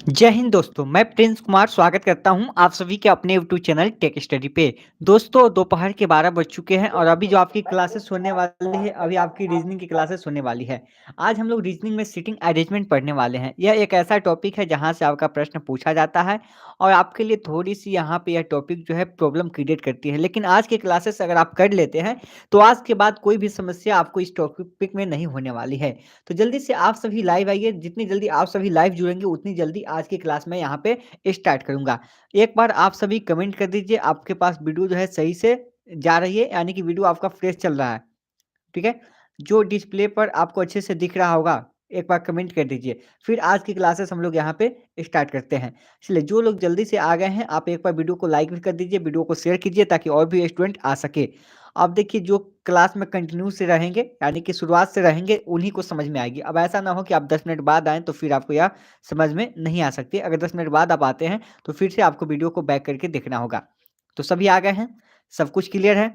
जय हिंद दोस्तों, मैं प्रिंस कुमार स्वागत करता हूं आप सभी के अपने यूट्यूब चैनल टेक स्टडी पे। दोस्तों दोपहर के 12 बज चुके हैं और अभी जो आपकी क्लासेस होने वाली है, अभी आपकी रीजनिंग की क्लासेस होने वाली है। आज हम लोग रीजनिंग में सिटिंग अरेंजमेंट पढ़ने वाले हैं। यह एक ऐसा टॉपिक है जहां से आपका प्रश्न पूछा जाता है और आपके लिए थोड़ी सी यहाँ पे यह टॉपिक जो है प्रॉब्लम क्रिएट करती है। लेकिन आज की क्लासेस अगर आप कर लेते हैं तो आज के बाद कोई भी समस्या आपको इस टॉपिक में नहीं होने वाली है। तो जल्दी से आप सभी लाइव आइए, जितनी जल्दी आप सभी लाइव जुड़ेंगे उतनी जल्दी आज की क्लास में यहाँ पे स्टार्ट करूँगा। एक बार आप सभी कमेंट कर दीजिए आपके पास वीडियो जो है सही से जा रही है, यानी कि वीडियो आपका फ्रेश चल रहा है, ठीक है? जो डिस्प्ले पर आपको अच्छे से दिख रहा होगा, एक बार कमेंट कर दीजिए। फिर आज की क्लासेस हम लोग यहाँ पे स्टार्ट करते हैं। चलिए, जो लोग जल्दी से आ गए हैं, आप एक बार वीडियो को लाइक भी कर दीजिए, वीडियो को शेयर कीजिए ताकि और भी स्टूडेंट आ सके। अब देखिए, जो क्लास में कंटिन्यू से रहेंगे, यानी कि शुरुआत से रहेंगे, उन्हीं को समझ में आएगी। अब ऐसा ना हो कि आप 10 मिनट बाद आएँ, तो फिर आपको यह समझ में नहीं आ सकती। अगर 10 मिनट बाद आप आते हैं, तो फिर से आपको वीडियो को बैक करके देखना होगा। तो सभी आ गए हैं? सब कुछ क्लियर है?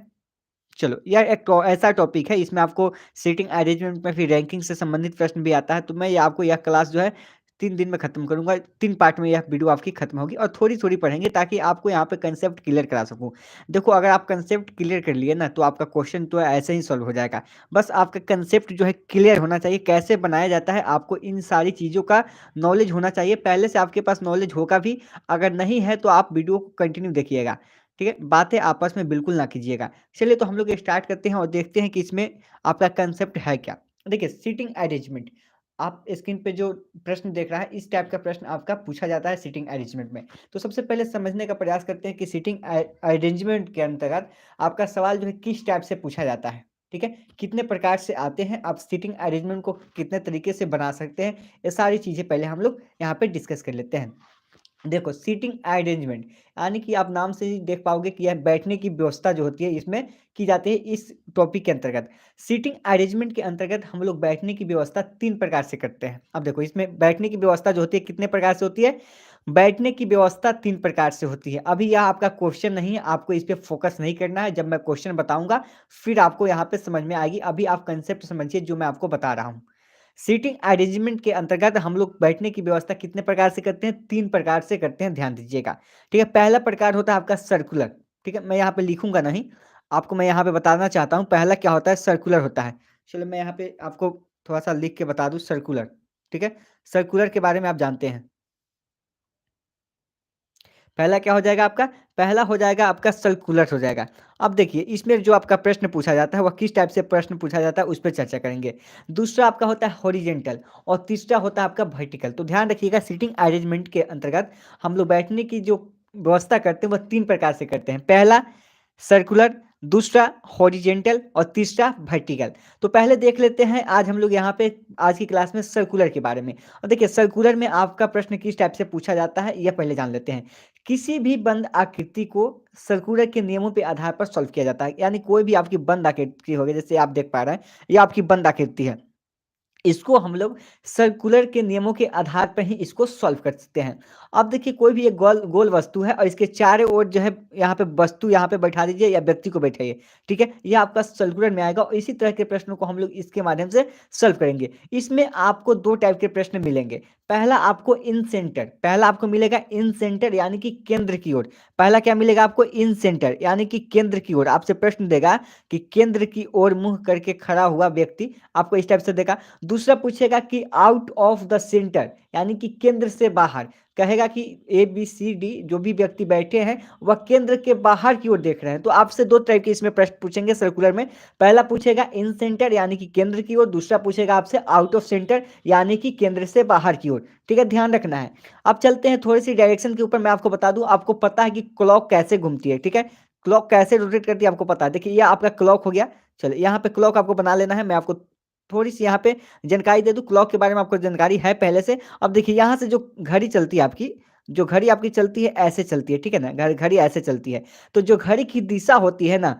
चलो, यह एक ऐसा टॉपिक है, इसमें आपको सीटिंग अरेंजमेंट में फिर रैंकिंग से संबंधित प्रश्न भी आता है। तो मैं ये आपको यह क्लास जो है 3 दिन में खत्म करूँगा। 3 पार्ट में यह वीडियो आपकी खत्म होगी और थोड़ी-थोड़ी पढ़ेंगे ताकि आपको यहाँ पे कंसेप्ट क्लियर करा सकूँ। देखो, अगर आप कंसेप्ट क्लियर कर लिए ना, तो आपका क्वेश्चन तो ऐसे ही सॉल्व हो जाएगा। बस आपका कंसेप्ट जो है क्लियर होना चाहिए, कैसे बनाया जाता है, आपको इन सारी चीज़ों का नॉलेज होना चाहिए। पहले से आपके पास नॉलेज होगा भी, अगर नहीं है तो आप वीडियो को कंटिन्यू देखिएगा, ठीक है? बातें आपस में बिल्कुल ना कीजिएगा। चलिए, तो हम लोग स्टार्ट करते हैं और देखते हैं कि इसमें आपका कंसेप्ट है क्या। देखिए, सीटिंग अरेंजमेंट, आप स्क्रीन पे जो प्रश्न देख रहा है, इस टाइप का प्रश्न आपका पूछा जाता है सीटिंग अरेंजमेंट में। तो सबसे पहले समझने का प्रयास करते हैं कि सीटिंग अरेंजमेंट के अंतर्गत आपका सवाल जो है किस टाइप से पूछा जाता है, ठीक है? कितने प्रकार से आते हैं, आप सीटिंग अरेंजमेंट को कितने तरीके से बना सकते हैं, ये सारी चीज़ें पहले हम लोग यहाँ पे डिस्कस कर लेते हैं। देखो, सीटिंग अरेंजमेंट यानी कि आप नाम से ही देख पाओगे कि यह बैठने की व्यवस्था जो होती है इसमें की जाती है। इस टॉपिक के अंतर्गत सीटिंग अरेंजमेंट के अंतर्गत हम लोग बैठने की व्यवस्था 3 प्रकार से करते हैं। अब देखो, इसमें बैठने की व्यवस्था जो होती है कितने प्रकार से होती है? बैठने की व्यवस्था 3 प्रकार से होती है। अभी यह आपका क्वेश्चन नहीं है, आपको इस पे फोकस नहीं करना है। जब मैं क्वेश्चन बताऊंगा फिर आपको यहाँ पे समझ में आएगी। अभी आप कंसेप्ट समझिए जो मैं आपको बता रहा हूँ। सीटिंग अरेंजमेंट के अंतर्गत हम लोग बैठने की व्यवस्था कितने प्रकार से करते हैं? 3 प्रकार से करते हैं, ध्यान दीजिएगा, ठीक है? पहला प्रकार होता है आपका सर्कुलर, ठीक है? मैं यहाँ पे लिखूंगा नहीं, आपको मैं यहाँ पे बताना चाहता हूँ। पहला क्या होता है? सर्कुलर होता है। चलो, मैं यहाँ पे आपको थोड़ा-सा लिख के बता दूँ, सर्कुलर, ठीक है? सर्कुलर के बारे में आप जानते हैं। पहला क्या हो जाएगा आपका? पहला हो जाएगा आपका सर्कुलर हो जाएगा। अब देखिए, इसमें जो आपका प्रश्न पूछा जाता है, वह किस टाइप से प्रश्न पूछा जाता है, उस पे चर्चा करेंगे। दूसरा आपका होता है हॉरिजेंटल और तीसरा होता है आपका वर्टिकल। तो ध्यान रखिएगा, सीटिंग अरेंजमेंट के अंतर्गत हम लोग बैठने की जो व्यवस्था करते हैं, वह 3 प्रकार से करते हैं। पहला सर्कुलर, दूसरा हॉरिजेंटल और तीसरा वर्टिकल। तो पहले देख लेते हैं आज हम लोग यहाँ पे आज की क्लास में सर्कुलर के बारे में। और देखिए, सर्कुलर में आपका प्रश्न किस टाइप से पूछा जाता है, यह पहले जान लेते हैं। किसी भी बंद आकृति को सर्कुलर के नियमों के आधार पर सॉल्व किया जाता है। यानी कोई भी आपकी बंद आकृति होगी, जैसे आप देख पा रहे हैं, ये आपकी बंद आकृति है। इसको हम लोग सर्कुलर के नियमों के आधार पर ही इसको सॉल्व कर सकते हैं। अब देखिए, कोई भी एक गोल गोल वस्तु है और इसके चारों ओर जो है यहाँ पे वस्तु यहाँ पे बैठा दीजिए या व्यक्ति को बैठाइए, ठीक है? ये आपका सर्कुलर में आएगा और इसी तरह के प्रश्नों को हम लोग इसके माध्यम से सॉल्व करेंगे। इसमें आपको 2 टाइप के प्रश्न मिलेंगे। पहला आपको इन सेंटर, पहला आपको मिलेगा इन सेंटर यानी कि केंद्र की ओर। पहला क्या मिलेगा आपको? इन सेंटर यानी कि केंद्र की ओर। आपसे प्रश्न देगा कि केंद्र की ओर मुँह करके खड़ा हुआ व्यक्ति, आपको इस टाइप से देगा। दूसरा पूछेगा कि आउट ऑफ द सेंटर यानी कि केंद्र से बाहर। कहेगा कि ए, बी, सी, डी जो भी व्यक्ति बैठे हैं वह केंद्र के बाहर की ओर देख रहे हैं। तो आपसे 2 टाइप के इसमें प्रश्न पूछेंगे सर्कुलर में। पहला पूछेगा इन सेंटर यानी कि केंद्र की ओर, दूसरा पूछेगा आपसे आउट ऑफ सेंटर यानी कि केंद्र से बाहर की ओर। ठीक है, ध्यान रखना है। अब चलते हैं थोड़ी-सी डायरेक्शन के ऊपर। मैं आपको बता दूँ, आपको पता है कि क्लॉक कैसे घूमती है, ठीक है? क्लॉक कैसे रोटेट करती है आपको पता है। देखिए ये आपका क्लॉक हो गया। चलिए यहाँ पे क्लॉक आपको बना लेना है। मैं आपको थोड़ी-सी यहाँ पे जानकारी दे दूँ, क्लॉक के बारे में आपको जानकारी है पहले से। अब देखिए यहाँ से जो घड़ी चलती है आपकी, जो घड़ी आपकी चलती है ऐसे चलती है, ठीक है ना? घड़ी ऐसे चलती है। तो जो घड़ी की दिशा होती है ना,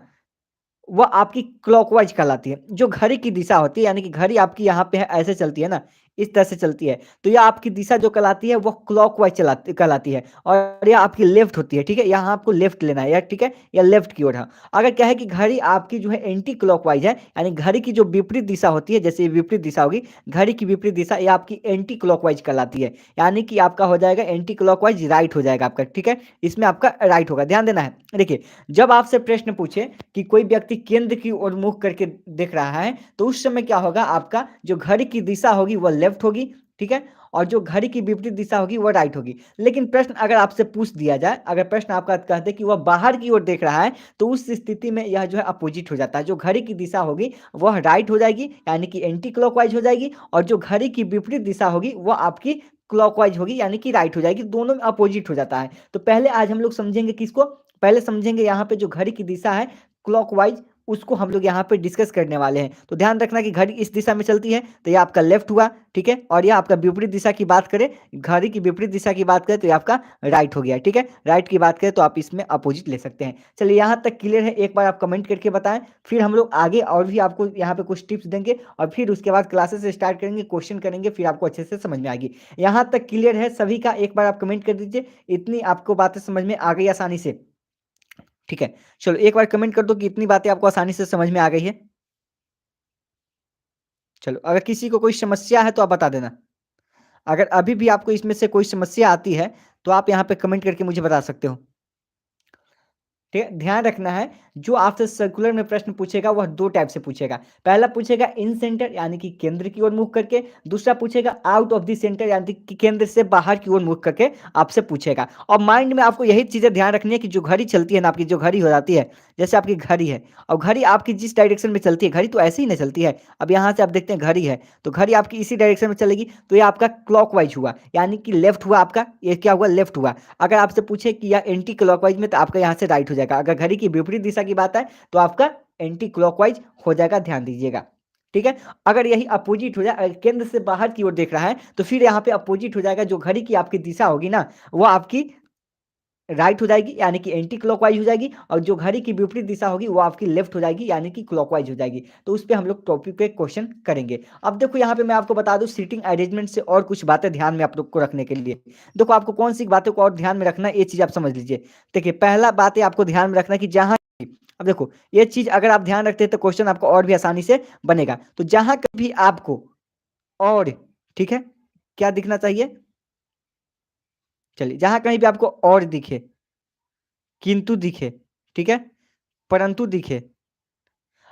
वह आपकी क्लॉकवाइज़ कहलाती है। जो घड़ी की दिशा होती है यानी कि घड़ी आपकी यहाँ पे है, ऐसे चलती है ना, इस तरह से चलती है। तो यह आपकी दिशा जो कहलाती है, वो क्लॉकवाइज़ कहलाती है और यह आपकी लेफ्ट होती है, ठीक है? यहाँ आपको लेफ्ट लेना है, या ठीक है? या लेफ्ट की ओर है। अगर क्या है कि घड़ी आपकी जो है एंटी क्लॉकवाइज़ है, यानी घड़ी की जो विपरीत दिशा होती है, जैसे ये विपरीत दिशा होगी, घड़ी की विपरीत दिशा ये आपकी एंटी क्लॉकवाइज़ कहलाती है। यानी कि आपका हो जाएगा एंटी क्लॉकवाइज़, राइट हो जाएगा आपका, ठीक है? इसमें आपका राइट होगा, ध्यान देना है। देखिए, जब आपसे प्रश्न पूछे कि कोई व्यक्ति केंद्र की ओर मुख करके देख रहा है, तो उस समय क्या होगा, आपका जो घड़ी की दिशा होगी वह लेफ्ट होगी, ठीक है? और जो घड़ी की विपरीत दिशा होगी वह राइट होगी। लेकिन प्रश्न अगर आपसे पूछ दिया जाए, अगर प्रश्न आपका कह दे कि वह बाहर की ओर देख रहा है, तो उस स्थिति में यह जो है अपोजिट हो जाता है। जो घड़ी की दिशा होगी वह राइट हो जाएगी, यानी कि एंटी क्लॉकवाइज हो जाएगी, और जो घड़ी की विपरीत दिशा होगी वह आपकी क्लॉकवाइज होगी, यानी कि राइट हो जाएगी। दोनों में अपोजिट हो जाता है। तो पहले आज हम लोग समझेंगे किसको? पहले समझेंगे यहाँ पे जो घड़ी की दिशा है क्लॉकवाइज, उसको हम लोग यहाँ पे डिस्कस करने वाले हैं। तो ध्यान रखना कि घड़ी इस दिशा में चलती है, तो ये आपका लेफ्ट हुआ, ठीक है? और ये आपका विपरीत दिशा की बात करें, घड़ी की विपरीत दिशा की बात करें, तो ये आपका राइट हो गया, ठीक है? राइट की बात करें तो आप इसमें अपोजिट ले सकते हैं। चलिए यहाँ तक क्लियर है? एक बार आप कमेंट करके बताएं, फिर हम लोग आगे और भी आपको यहाँ पे कुछ टिप्स देंगे और फिर उसके बाद क्लासेस स्टार्ट करेंगे, क्वेश्चन करेंगे, फिर आपको अच्छे से समझ में आएगी। यहाँ तक क्लियर है सभी का? एक बार आप कमेंट कर दीजिए, इतनी आपको बातें समझ में आ गई आसानी से? ठीक है, चलो एक बार कमेंट कर दो कि इतनी बातें आपको आसानी से समझ में आ गई है। चलो, अगर किसी को कोई समस्या है तो आप बता देना। अगर अभी भी आपको इसमें से कोई समस्या आती है, तो आप यहाँ पे कमेंट करके मुझे बता सकते हो। ठीक है, ध्यान रखना है, जो आपसे सर्कुलर में प्रश्न पूछेगा वह 2 टाइप से पूछेगा। पहला पूछेगा इन सेंटर यानी कि केंद्र की ओर मुख करके, दूसरा पूछेगा आउट ऑफ द सेंटर यानी कि केंद्र से बाहर की ओर मुख करके आपसे पूछेगा। और माइंड में आपको यही चीज़ें ध्यान रखनी है कि जो घड़ी चलती है ना, आपकी जो घड़ी हो जाती है, जैसे आपकी घड़ी है और घड़ी आपकी जिस डायरेक्शन में चलती है, घड़ी तो ऐसे ही नहीं चलती है। अब यहाँ से आप देखते हैं घड़ी है, तो घड़ी आपकी इसी डायरेक्शन में चलेगी, तो ये आपका क्लॉकवाइज हुआ, यानी कि लेफ्ट हुआ आपका, ये क्या हुआ, लेफ्ट हुआ। अगर आपसे पूछे कि यह एंटी क्लॉकवाइज में, तो आपका यहाँ से राइट हो जाएगा। अगर घड़ी की विपरीत दिशा की बात है तो आपका एंटी क्लॉकवाइज हो जाएगा, ध्यान दीजिएगा। ठीक है, अगर यही अपोजिट हो जाए, अगर केंद्र से बाहर की ओर देख रहा है, तो फिर यहाँ पे अपोजिट हो जाएगा। जो घड़ी की आपकी दिशा होगी ना, वो आपकी राइट हो जाएगी, यानी कि एंटी क्लॉकवाइज हो जाएगी, और जो घड़ी की विपरीत दिशा होगी वो आपकी लेफ्ट हो जाएगी, यानी कि क्लॉकवाइज हो जाएगी। तो उस पे हम लोग टॉपिक पे क्वेश्चन करेंगे। अब देखो यहाँ पे मैं आपको बता दूं, सीटिंग अरेंजमेंट से और कुछ बातें ध्यान में आप लोग को रखने के लिए। देखो आपको कौन सी बातों को और ध्यान में रखना है, ये चीज आप समझ लीजिए। देखिए पहला बात है आपको ध्यान में रखना कि जहां, अब देखो ये चीज अगर आप ध्यान रखते हैं तो क्वेश्चन आपको और भी आसानी से बनेगा। तो जहां कभी आपको और, ठीक है, क्या दिखना चाहिए? चलिए, जहां कहीं भी आपको और दिखे, किंतु दिखे, ठीक है, परंतु दिखे,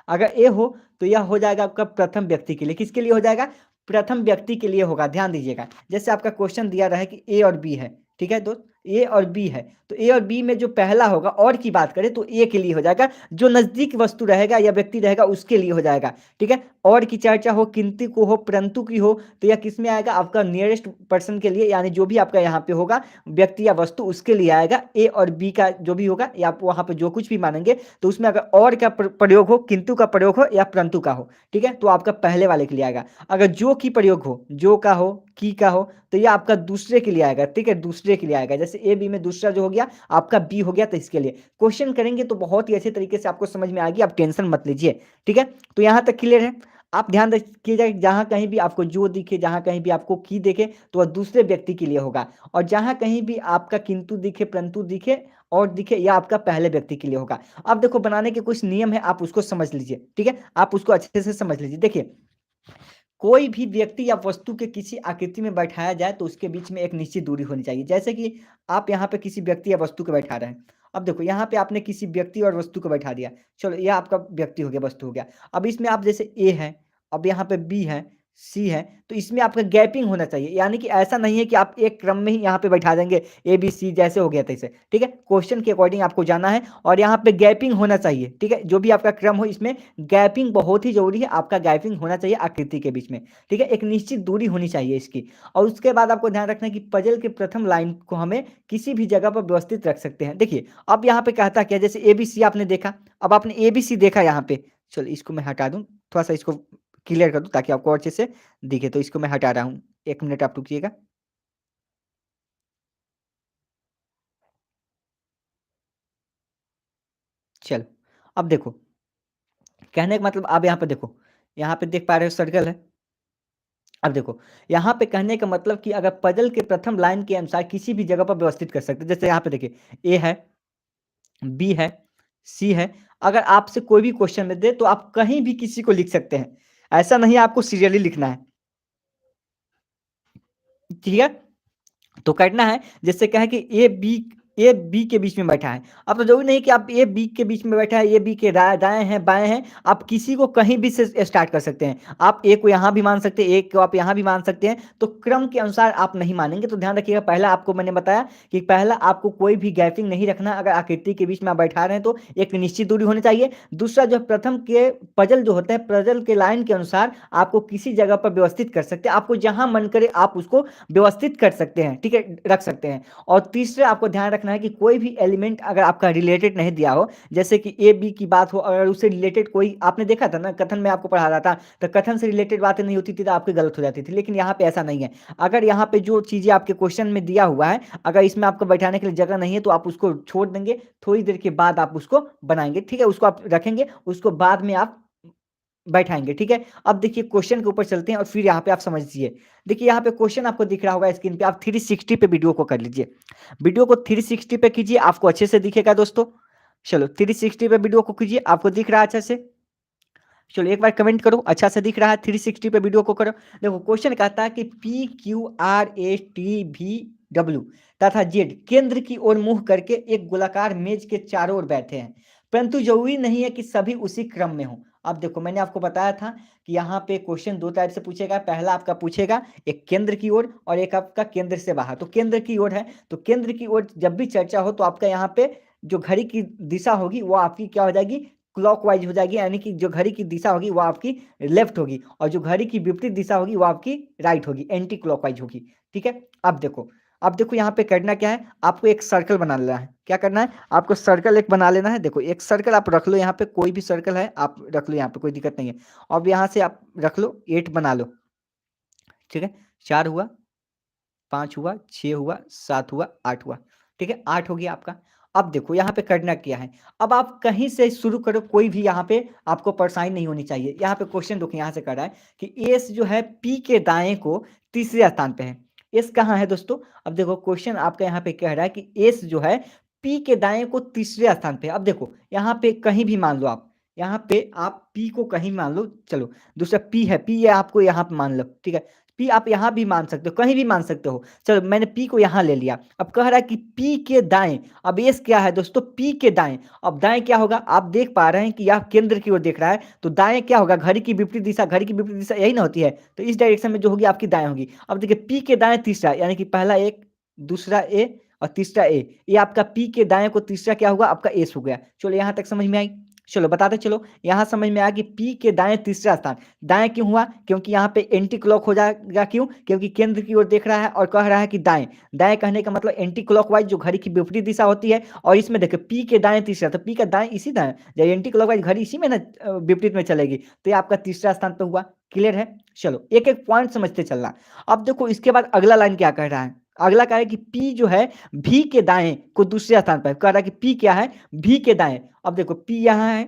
अगर ए हो तो यह हो जाएगा आपका प्रथम व्यक्ति के लिए। किसके लिए हो जाएगा? प्रथम व्यक्ति के लिए होगा, ध्यान दीजिएगा। जैसे आपका क्वेश्चन दिया रहा है कि ए और बी है, ठीक है दोस्त, ए और बी है, तो ए और बी में जो पहला होगा, और की बात करें तो ए के लिए हो जाएगा। जो नजदीक वस्तु रहेगा या व्यक्ति रहेगा उसके लिए हो जाएगा, ठीक है। और की चर्चा हो, किंतु को हो, परंतु की हो, तो यह किस में आएगा? आपका नियरेस्ट पर्सन के लिए, यानी जो भी आपका यहाँ पे होगा व्यक्ति या वस्तु, उसके लिए आएगा। ए और बी का जो भी होगा, या आप वहां पे जो कुछ भी मानेंगे, तो उसमें अगर और का प्रयोग हो, किंतु का प्रयोग हो, या परंतु का हो, ठीक है, तो आपका पहले वाले के लिए आएगा। अगर जो की प्रयोग हो, जो का हो, की का हो, तो ये आपका दूसरे के लिए आएगा, ठीक है, दूसरे के लिए आएगा। जैसे ए बी में दूसरा जो हो गया आपका बी हो गया, तो इसके लिए क्वेश्चन करेंगे तो बहुत ही अच्छे तरीके से आपको समझ में आएगी, आप टेंशन मत लीजिए, ठीक है। तो यहाँ तक क्लियर है? आप ध्यान रखिएगा, जहां कहीं भी आपको जो दिखे, जहां कहीं भी आपको की दिखे, तो वह दूसरे व्यक्ति के लिए होगा। और जहां कहीं भी आपका किंतु दिखे, परंतु दिखे, और दिखे, यह आपका पहले व्यक्ति के लिए होगा। अब देखो बनाने के कुछ नियम है, आप उसको समझ लीजिए, ठीक है, आप उसको अच्छे से समझ लीजिए। देखिए, कोई भी व्यक्ति या वस्तु के किसी आकृति में बैठाया जाए तो उसके बीच में एक निश्चित दूरी होनी चाहिए। जैसे कि आप यहाँ पे किसी व्यक्ति या वस्तु को बैठा रहे हैं। अब देखो यहाँ पे आपने किसी व्यक्ति और वस्तु को बैठा दिया, चलो यह आपका व्यक्ति हो गया, वस्तु हो गया। अब इसमें आप जैसे ए है, अब यहाँ पे बी है, सी है, तो इसमें आपका गैपिंग होना चाहिए, यानी कि ऐसा नहीं है कि आप एक क्रम में ही यहाँ पे बैठा देंगे, ए, बी, सी जैसे हो गया तैसे, ठीक है? क्वेश्चन के अकॉर्डिंग आपको जाना है और यहाँ पे गैपिंग होना चाहिए, ठीक है? जो भी आपका क्रम हो इसमें गैपिंग बहुत ही ज़रूरी है, आपका गैपिंग होना चाहिए आकृति के बीच में, ठीक है? एक निश्चित दूरी होनी चाहिए इसकी और उसके बाद आपको ध्यान रखना है कि पज़ल के प्रथम लाइन को हमें किसी भी जगह पर व्यवस्थित रख सकते हैं। देखिए, अब यहाँ पे कहता क्या है, जैसे ए, बी, सी आपने देखा, अब आपने ए, बी, सी देखा यहाँ पे, चलो इसको मैं हटा दूँ, थोड़ा-सा इसको क्लियर कर दूँ ताकि आपको और अच्छे से दिखे, तो इसको मैं हटा रहा हूँ। 1 मिनट आप रुकिएगा। चलो, अब देखो, कहने का मतलब आप यहाँ पे देखो, यहाँ पे देख पा रहे हो सर्कल है। अब देखो, यहाँ पे कहने का मतलब कि अगर पज़ल के प्रथम लाइन के अनुसार किसी भी जगह पर व्यवस्थित कर सकते हैं। जैसे यहाँ पे देखिए, ए है, बी है, सी है। अगर आपसे कोई भी क्वेश्चन में दे तो आप कहीं भी किसी को लिख सकते हैं। ऐसा नहीं है आपको सीरियली लिखना है। ठीक है? तो करना है, जैसे क्या है कि ए बी के बीच में बैठा है। अब तो जरूरी नहीं कि आप ए बी के बीच में बैठा है, ए बी के दाएं हैं बाएं हैं, आप किसी को कहीं भी से स्टार्ट कर सकते हैं। आप ए को यहाँ भी मान सकते हैं, ए को आप यहाँ भी मान सकते हैं, तो क्रम के अनुसार आप नहीं मानेंगे। तो ध्यान रखिएगा, पहला आपको मैंने बताया कि पहला आपको कोई भी गैपिंग नहीं रखना। अगर आकृति के बीच में आप बैठा रहे हैं तो एक निश्चित दूरी होनी चाहिए। दूसरा, जो प्रथम के पजल जो होता है, पजल के लाइन के अनुसार आपको किसी जगह पर व्यवस्थित कर सकते हैं। आपको जहां मन करे आप उसको व्यवस्थित कर सकते हैं, ठीक है, रख सकते हैं। और तीसरा आपको ध्यान रखना है कि कोई भी एलिमेंट अगर आपका रिलेटेड नहीं दिया हो, जैसे कि ए बी की बात हो, अगर उससे रिलेटेड कोई, आपने देखा था ना कथन में आपको पढ़ा रहा था, तो कथन से रिलेटेड बातें नहीं होती थी तो आपकी गलत हो जाती थी। लेकिन यहाँ पे ऐसा नहीं है। अगर यहाँ पे जो चीज़ें आपके क्वेश्चन में दिया हुआ है, अगर इसमें आपको बैठाने के लिए जगह नहीं है तो आप उसको छोड़ देंगे, थोड़ी देर के बाद आप उसको बनाएंगे, ठीक है, उसको आप रखेंगे, उसको बाद में आप बैठाएँगे, ठीक है? अब देखिए क्वेश्चन के ऊपर चलते हैं और फिर यहाँ पे आप समझिए। देखिए यहाँ पे क्वेश्चन आपको दिख रहा होगा स्क्रीन पे, आप 360 पे वीडियो को कर लीजिए। वीडियो को 360 पे कीजिए, आपको अच्छे से दिखेगा दोस्तों। चलो 360 पे वीडियो को कीजिए, आपको दिख रहा है अच्छे से? चलो एक बार कमेंट करो, अच्छा से दिख रहा है? 360 पे वीडियो को करो। देखो क्वेश्चन कहता है कि P, Q, R, S, T, V, W तथा जेड केंद्र की ओर मुँह करके एक गोलाकार मेज के चारों ओर बैठे हैं, परंतु ज़रूरी नहीं है कि सभी उसी क्रम में हों। अब देखो मैंने आपको बताया था कि यहाँ पे क्वेश्चन 2 टाइप से पूछेगा। पहला आपका पूछेगा एक केंद्र की ओर और एक आपका केंद्र से बाहर। तो केंद्र की ओर है, तो केंद्र की ओर जब भी चर्चा हो तो आपका यहाँ पे जो घड़ी की दिशा होगी वो आपकी क्या हो जाएगी? क्लॉकवाइज हो जाएगी, यानी कि जो घड़ी की दिशा होगी वो आपकी लेफ्ट होगी और जो घड़ी की विपरीत दिशा होगी वो आपकी राइट होगी, एंटी क्लॉकवाइज होगी। ठीक है? अब देखो यहाँ पे करना क्या है, आपको एक सर्कल बना लेना है। क्या करना है? आपको सर्कल एक बना लेना है। देखो एक सर्कल आप रख लो, यहाँ पे कोई भी सर्कल है आप रख लो, यहाँ पे कोई दिक्कत नहीं है। अब यहाँ से आप रख लो, 8 बना लो, ठीक है? 4 हुआ, 5 हुआ, 6 हुआ, 7 हुआ, 8 हुआ। ठीक है? 8 हो गया आपका। अब देखो यहाँ पे करना क्या है, अब आप कहीं से शुरू करो, कोई भी यहाँ पे आपको परेशानी नहीं होनी चाहिए। यहाँ पे क्वेश्चन देखो यहाँ से कर रहा है कि एस जो है पी के दाएँ को तीसरे स्थान पे है। एस कहाँ है दोस्तों? अब देखो क्वेश्चन आपका यहाँ पे कह रहा है कि एस जो है पी के दाएँ को तीसरे स्थान पे है। अब देखो यहाँ पे कहीं भी मान लो आप, यहाँ पे आप पी को कहीं मान लो, चलो दूसरा पी है, पी है आपको यहाँ पे मान लो, ठीक है? पी आप यहाँ भी मान सकते हो, कहीं भी मान सकते हो। चलो मैंने पी को यहाँ ले लिया। अब कह रहा है कि पी के दाएँ, अब एस क्या है दोस्तों? पी के दाएँ। अब दाएँ क्या होगा? आप देख पा रहे हैं कि यह केंद्र की ओर देख रहा है, तो दाएँ क्या होगा? घड़ी की विपरीत दिशा, घड़ी की विपरीत दिशा यही ना होती है? तो इस डायरेक्शन में जो होगी आपकी दाएँ होगी। अब देखिए पी के दाएँ तीसरा, यानी कि पहला एक, दूसरा ए और तीसरा ए। ये आपका पी के दाएँ को तीसरा क्या हुआ? आपका एस हो गया। चलो यहाँ तक समझ में आई? चलो बताते चलो, यहाँ समझ में आया कि पी के दाएँ तीसरा स्थान। दाएँ क्यों हुआ? क्योंकि यहाँ पे एंटी क्लॉक हो जाएगा। क्यों? क्योंकि केंद्र की ओर देख रहा है और कह रहा है कि दाएँ। दाएँ कहने का मतलब एंटी क्लॉकवाइज जो घड़ी की विपरीत दिशा होती है, और इसमें देखिए पी के दाएँ तीसरा, तो पी का दाएँ इसी दाएँ, जब एंटी क्लॉकवाइज घड़ी इसी में ना विपरीत में चलेगी, तो ये आपका तीसरा स्थान पे हुआ। क्लियर है? चलो एक-एक पॉइंट समझते चलना। अब देखो इसके बाद अगला लाइन क्या कह रहा है? अगला कह रहा है कि पी जो है भी के दाएँ को दूसरे स्थान पर है। कह रहा है कि पी क्या है? भी के दाएँ। अब देखो पी यहाँ है,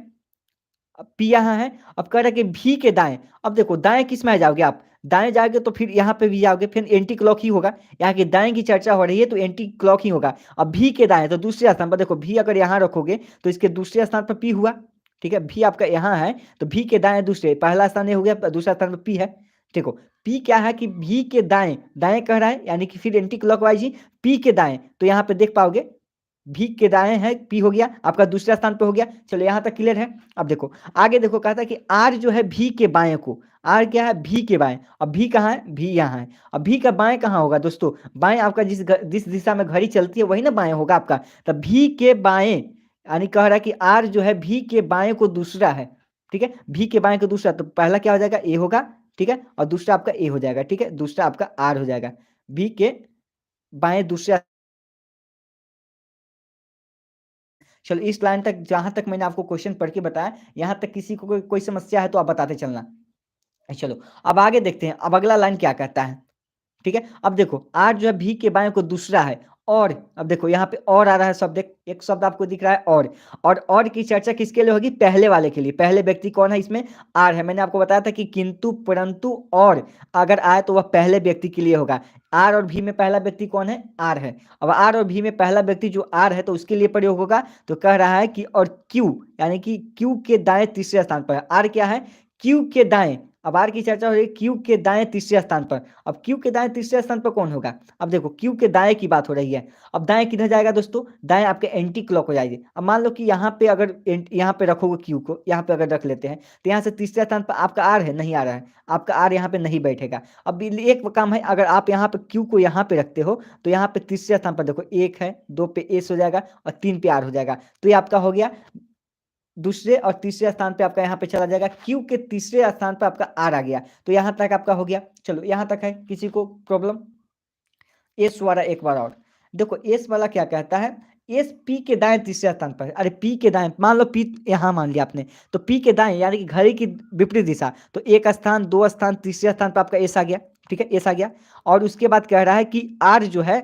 अब पी यहाँ है, अब कह रहा है कि भी के दाएँ। अब देखो दाएँ किस में आ जाओगे आप? दाएँ जाओगे तो फिर यहाँ पे भी जाओगे, फिर एंटी क्लॉक ही होगा। यहाँ की दाएँ की चर्चा हो रही है तो एंटी क्लॉक ही होगा। अब भी के दाएँ तो दूसरे स्थान पर देखो, भी अगर यहाँ रखोगे तो इसके दूसरे स्थान पर पी हुआ, ठीक है? भी आपका यहाँ है तो भी के दाएँ दूसरे, पहला स्थान ये हो गया, दूसरा स्थान पर पी है। देखो पी क्या है कि भी के दाएँ, दाएँ कह रहा है यानी कि फिर एंटी क्लॉकवाइज ही, पी के दाएँ, तो यहाँ पे देख पाओगे भी के दाएं है पी हो गया, आपका दूसरा स्थान पे हो गया। चलो यहाँ तक क्लियर है। अब देखो आगे देखो, कहा था कि आर जो है भी के बाएं को, आर क्या है भी के बाएं, अब भी कहाँ है भी यहाँ है। अब भी का बाएं कहाँ होगा दोस्तों, बाएं आपका जिस दिशा में घड़ी चलती है वही ना बाएं होगा आपका। तब भी के बाएं यानी कह रहा है कि आर जो है भी के बाएं को दूसरा है, ठीक है, भी के बाएं को दूसरा, तो पहला क्या हो जाएगा ए होगा, ठीक है, और दूसरा आपका ए हो जाएगा, ठीक है, दूसरा आपका आर हो जाएगा। भी के बाएं दूसरा। चलो इस लाइन तक जहां तक मैंने आपको क्वेश्चन पढ़ के बताया, यहां तक किसी को कोई समस्या है तो आप बताते चलना। चलो अब आगे देखते हैं, अब अगला लाइन क्या कहता है, ठीक है। अब देखो आर जो है भी के बाएं को दूसरा है, और अब देखो यहाँ पे और आ रहा है शब्द, एक शब्द आपको दिख रहा है और की चर्चा किसके लिए होगी, पहले वाले के लिए। पहले व्यक्ति कौन है इसमें, आर है। मैंने आपको बताया था कि किंतु परंतु और अगर आए तो वह पहले व्यक्ति के लिए होगा। आर और भी में पहला व्यक्ति कौन है, आर है। अब आर और भी में पहला व्यक्ति जो आर है तो उसके लिए प्रयोग होगा। तो कह रहा है कि और क्यू यानी कि क्यू के दाएं तीसरे स्थान पर है। आर क्या है, क्यू के दाएं। अब आर की चर्चा हो रही है क्यू के दाएं तीसरे स्थान पर। अब क्यू के दाएं तीसरे स्थान पर कौन होगा, अब देखो क्यू के दाएं की बात हो रही है। अब दाएं किधर जाएगा दोस्तों, दाएं आपके एंटी क्लॉक हो जाएगी। अब मान लो कि यहाँ पे अगर यहाँ पे रखोगे क्यू को, यहाँ पे अगर रख लेते हैं तो यहाँ से तीसरे स्थान पर आपका आर है, नहीं आ रहा है, आपका आर यहाँ पे नहीं बैठेगा। अब एक काम है, अगर आप यहाँ पे क्यू को यहाँ पे रखते हो तो यहाँ पे तीसरे स्थान पर देखो एक है, दो पे एस हो जाएगा और तीन पे आर हो जाएगा। तो ये आपका हो गया दूसरे और तीसरे स्थान पे आपका यहाँ पे चला जाएगा, क्यू के तीसरे स्थान पे आपका आर आ गया। तो यहाँ तक आपका हो गया। चलो यहाँ तक है, किसी को प्रॉब्लम। एस वाला एक बार और देखो, एस वाला क्या कहता है, एस पी के दाएं तीसरे स्थान पर। अरे पी के दाएं, मान लो पी यहाँ मान लिया आपने, तो पी के दाएं यानी कि घड़ी की विपरीत दिशा, तो एक स्थान दो स्थान तीसरे स्थान पर आपका एस आ गया, ठीक है, एस आ गया। और उसके बाद कह रहा है कि आर जो है,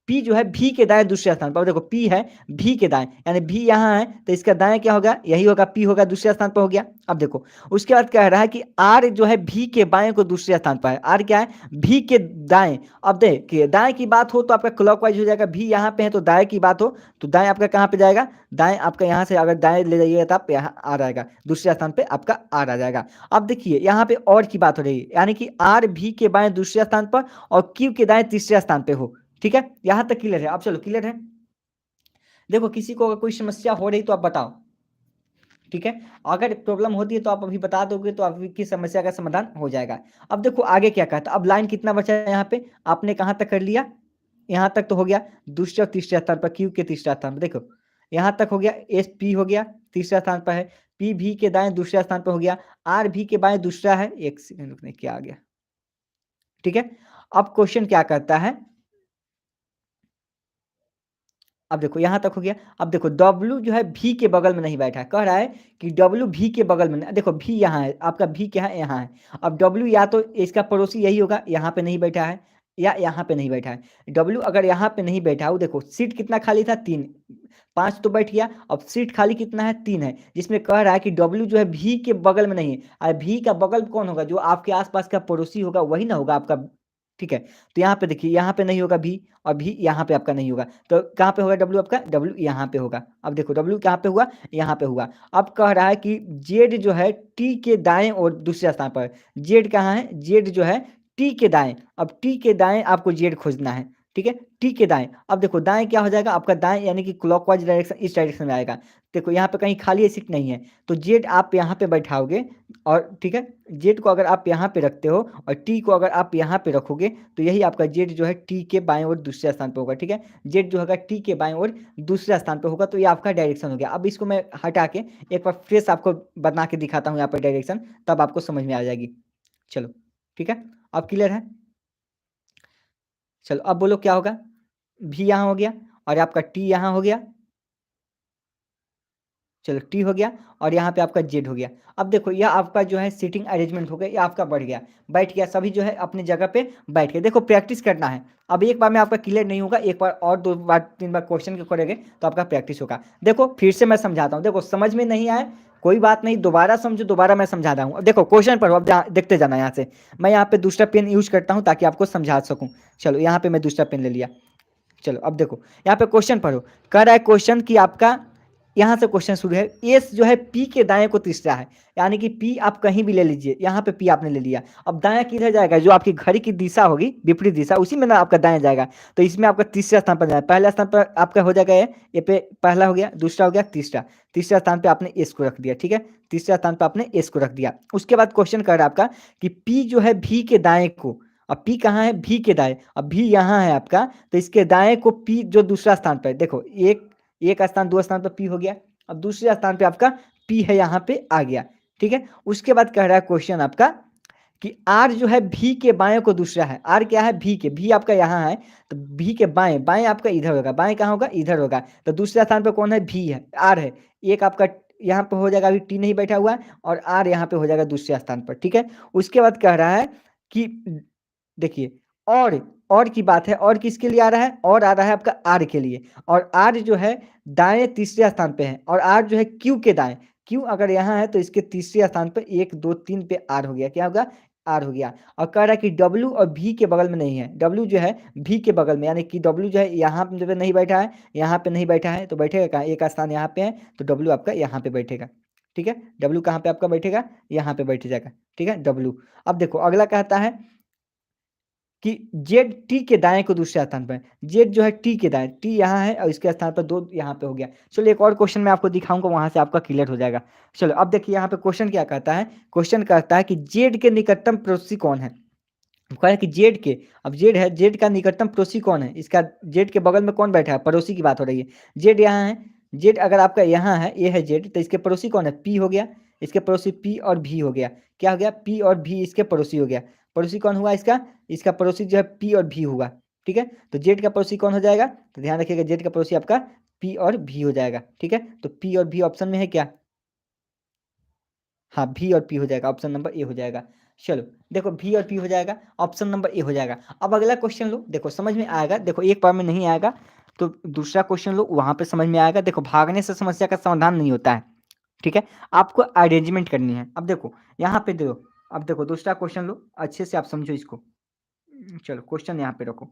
पी जो है भी के दाएं दूसरे स्थान पर। देखो पी है भी के दाएं, यानी भी यहाँ है तो इसका दाएं क्या होगा, यही होगा, पी होगा, दूसरे स्थान पर हो गया। अब देखो उसके बाद कह रहा है कि आर जो है भी के बाएं को दूसरे स्थान पर है। आर क्या है, भी के दाएं। अब देखिए दाएं की बात हो तो आपका क्लॉकवाइज हो जाएगा, भी यहाँ पे है तो दाएं की बात हो तो दाएं आपका कहाँ पे जाएगा, दाएं आपका यहाँ से अगर दाएं ले जाइएगा तो आप यहाँ आ जाएगा, दूसरे स्थान पे आपका आर आ जाएगा। अब देखिए यहाँ पे और की बात हो रही है, यानी कि आर भी के बाएं दूसरे स्थान पर और क्यू के दाएं तीसरे स्थान पे हो, ठीक है, यहां तक क्लियर है। अब चलो क्लियर है। देखो किसी को अगर कोई समस्या हो रही तो आप बताओ, ठीक है, अगर प्रॉब्लम होती है तो आप अभी बता दोगे तो आपकी समस्या का समाधान हो जाएगा। अब देखो आगे क्या कहता है, अब लाइन कितना बचा है यहाँ पे, आपने कहां तक कर लिया, यहाँ तक तो हो गया, दूसरे और तीसरे स्थान पर क्यू के तीसरा स्थान पर। देखो यहाँ तक हो गया, एस पी हो गया तीसरा स्थान पर है, पी भी के दाएं दूसरे स्थान पर हो गया, आर भी के बाएं दूसरा है, एक सेकंड रुकने, क्या आ गया, ठीक है। अब क्वेश्चन क्या करता है, अब देखो यहां तक हो गया। अब देखो W जो है भी के बगल में नहीं बैठा है, कह रहा है कि W भी के बगल में नहीं, देखो भी यहाँ है, आपका भी क्या है, यहाँ है। अब W या तो इसका पड़ोसी यही होगा, यहाँ पे नहीं बैठा है, या यहाँ पे नहीं बैठा है। W अगर यहाँ पे नहीं बैठा हो, देखो सीट कितना खाली था, तीन, पांच तो बैठ गया, अब सीट खाली कितना है, तीन है, जिसमें कह रहा है कि W जो है भी के बगल में नहीं है। और भी का बगल कौन होगा, जो आपके आसपास का पड़ोसी होगा वही ना होगा आपका, ठीक है। तो यहाँ पे देखिए, यहाँ पे नहीं होगा भी, और भी यहाँ पे आपका नहीं होगा, तो कहाँ पे होगा डब्ल्यू, आपका डब्ल्यू यहाँ पे होगा। अब देखो डब्ल्यू कहाँ पे हुआ, यहाँ पे हुआ। अब कह रहा है कि जेड जो है टी के दाएं और दूसरे स्थान पर, जेड कहाँ है, जेड जो है टी के दाएं। अब टी के दाएं आपको जेड खोजना है, ठीक है, टी के दाएं। अब देखो दाएं क्या हो जाएगा आपका, दाएं यानी कि क्लॉकवाइज डायरेक्शन, इस डायरेक्शन में आएगा। देखो यहाँ पे कहीं खाली सीट नहीं है, तो जेड आप यहाँ पे बैठाओगे, और ठीक है, जेड को अगर आप यहाँ पे रखते हो और टी को अगर आप यहाँ पे रखोगे तो यही आपका जेड जो है टी के बाएं ओर दूसरे स्थान पे होगा, ठीक है, जेड जो होगा टी के बाएं ओर दूसरे स्थान पे होगा। तो ये आपका डायरेक्शन हो गया। अब इसको मैं हटा के एक बार फ्रेश आपको बना के दिखाता हूँ यहाँ पर डायरेक्शन, तब आपको समझ में आ जाएगी। चलो ठीक है, अब क्लियर है। चलो अब बोलो क्या होगा, भी यहाँ हो गया और आपका टी यहाँ हो गया, चलो टी हो गया, और यहाँ पे आपका जेड हो गया। अब देखो यह आपका जो है सीटिंग अरेंजमेंट हो गया, ये आपका बढ़ गया, बैठ गया, सभी जो है अपनी जगह पे बैठ गए। देखो प्रैक्टिस करना है, अब एक बार में आपका क्लियर नहीं होगा, एक बार और दो बार तीन बार क्वेश्चन के करोगे तो आपका प्रैक्टिस होगा। देखो फिर से मैं समझाता हूँ, देखो समझ में नहीं आए कोई बात नहीं, दोबारा समझो, दोबारा मैं समझा रहा हूँ। देखो क्वेश्चन पढ़ो, अब देखते जाना यहाँ से। मैं यहाँ पे दूसरा पेन यूज करता हूँ ताकि आपको समझा सकूँ। चलो यहाँ पे मैं दूसरा पेन ले लिया। चलो अब देखो यहाँ पे क्वेश्चन पढ़ो, कह रहा है क्वेश्चन कि आपका यहाँ से क्वेश्चन शुरू है। एस जो है पी के दाएं को तीसरा है, यानी कि पी आप कहीं भी ले लीजिए, यहाँ पे पी आपने ले लिया। अब दायां किधर जाएगा, जो आपकी घड़ी की दिशा होगी विपरीत दिशा, उसी में ना आपका दायां जाएगा। तो इसमें आपका तीसरा स्थान पर जाएगा। पहला स्थान पर आपका हो जाएगा ये पे पहला हो गया, दूसरा हो गया, तीसरा। तीसरा स्थान पर आपने एस को रख दिया, ठीक है। तीसरा स्थान पर आपने एस को रख दिया। उसके बाद क्वेश्चन कर रहा है आपका कि पी जो है भी के दाएं को, अब पी कहाँ है, भी के दाएं, अब भी यहाँ है आपका, तो इसके दाएं को पी जो दूसरा स्थान पर, देखो एक स्थान दो स्थान पर पी हो गया, अब दूसरे स्थान पे आपका पी है, यहाँ पे आ गया, ठीक है। उसके बाद कह रहा है क्वेश्चन आपका कि आर जो है भी के बाएं को दूसरा है। आर क्या है, भी के, भी आपका यहाँ है, तो भी के बाएं, बाएं आपका इधर होगा, बाएं कहाँ होगा, इधर होगा। तो दूसरे स्थान पे कौन है, भी है, आर है। एक आपका यहाँ पे हो जाएगा, अभी टी नहीं बैठा हुआ है, और आर यहाँ पे हो जाएगा दूसरे स्थान पर, ठीक है। उसके बाद कह रहा है कि देखिए, और की बात है, और किसके लिए आ रहा है, और आ रहा है आपका आर के लिए, और आर जो है दाएं तीसरे स्थान पे है, और आर जो है क्यू के दाएं, क्यू अगर यहाँ है तो इसके तीसरे स्थान पे 1 2 3 पे आर हो गया, क्या होगा, आर हो गया। और कह रहा है कि डब्ल्यू और भी के बगल में नहीं है, डब्ल्यू जो है भी के बगल में, यानी कि डब्ल्यू जो है यहाँ पे नहीं बैठा है, यहाँ पे नहीं बैठा है, तो बैठेगा कहाँ, एक स्थान यहाँ पे है, तो डब्ल्यू आपका यहाँ पे बैठेगा, ठीक है। डब्ल्यू कहाँ पे आपका बैठेगा, यहाँ पे बैठ जाएगा, ठीक है, डब्ल्यू। अब देखो अगला कहता है कि जेड टी के दाएं को दूसरे स्थान पर, जेड जो है टी के दाएं, टी यहाँ है और इसके स्थान पर 2 यहाँ पे हो गया। चलो एक और क्वेश्चन मैं आपको दिखाऊंगा, वहां से आपका क्लियर हो जाएगा। चलो अब देखिए यहाँ पे क्वेश्चन क्या कहता है, क्वेश्चन कहता है कि जेड के निकटतम पड़ोसी कौन है। कह है कि जेड के, अब जेड है, जेड का निकटतम पड़ोसी कौन है, इसका जेड के बगल में कौन बैठा है, पड़ोसी की बात हो रही है। जेड यहाँ है, जेड अगर आपका यहाँ है, ये है जेड, तो इसके पड़ोसी कौन है, पी हो गया, इसके पड़ोसी पी और भी हो गया, क्या हो गया, पी और भी इसके पड़ोसी हो गया। पड़ोसी कौन हुआ इसका, इसका पड़ोसी जो है पी और भी हुआ, ठीक है। तो जेड का पड़ोसी कौन हो जाएगा, तो ध्यान रखिएगा, जेड का पड़ोसी आपका पी और भी हो जाएगा, ठीक है। तो पी और भी ऑप्शन में है क्या, हाँ भी और पी हो जाएगा, ऑप्शन नंबर ए हो जाएगा। चलो देखो भी और पी हो जाएगा, ऑप्शन नंबर ए हो जाएगा। अब अगला क्वेश्चन लो, देखो समझ में आएगा, देखो एक बार में नहीं आएगा तो दूसरा क्वेश्चन लो, वहां पे समझ में आएगा। देखो भागने से समस्या का समाधान नहीं होता है, ठीक है, आपको अरेंजमेंट करनी है। अब देखो यहाँ पे देखो, अब देखो दूसरा क्वेश्चन लो, अच्छे से आप समझो इसको। चलो क्वेश्चन यहाँ पे रखो,